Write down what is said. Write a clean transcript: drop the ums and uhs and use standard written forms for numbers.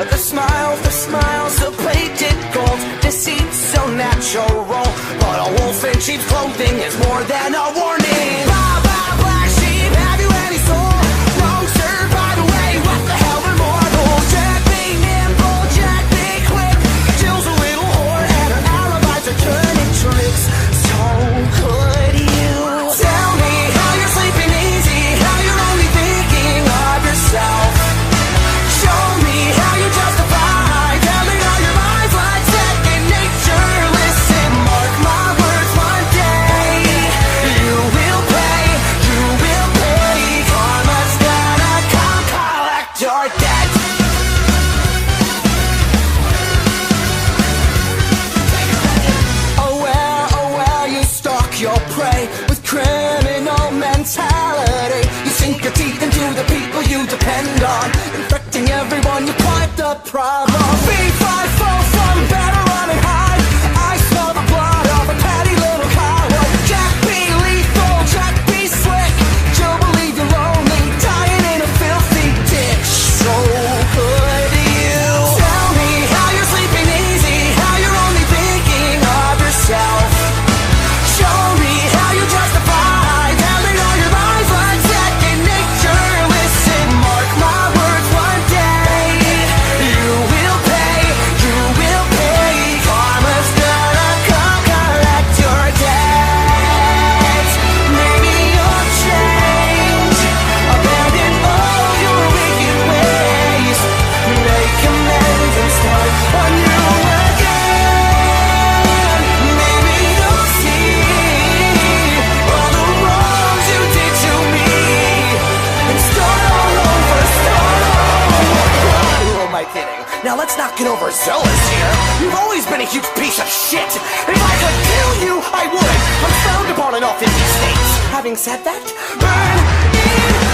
The smiles, the plated gold, deceit so natural. But a wolf in sheep's clothing is more than a warning. Blah, blah, black sheep, have you any soul? Wrong, sir, by the way, what the hell are mortals? Jack be nimble, Jack be quick. Jill's a little whore and her alibis are turning tricks. So could you tell me how you're sleeping easy, how you're only thinking of yourself? Show me how you justify telling all your lies like second nature. Listen, mark my words, one day you will pay, you will pay. Karma's gonna come collect your debt. Oh well, you stalk your prey with criminal mentality. You sink your teeth into the people you depend on, infecting everyone, you quite the problem. B5 fall from better running high. I smell the blood of a petty little coward. Jack be lethal, Jack be slick. You'll believe you're lonely, dying in a filthy ditch. So could you tell me how you're sleeping easy, how you're only thinking of yourself? Show me how you justify telling all your lies like second nature. Listen, mark my words, one day you will pay, you will pay. Karma's gonna come collect your debt. Maybe you'll change, abandon all your wicked ways, make amends and start anew again. Maybe you'll see all the wrongs you did to me and start all over, start all over. Who am I kidding? Now let's not get overzealous here. You've always been a huge piece of shit. If I could kill you, I would. I'm frowned upon in all 50 states. Having said that, burn in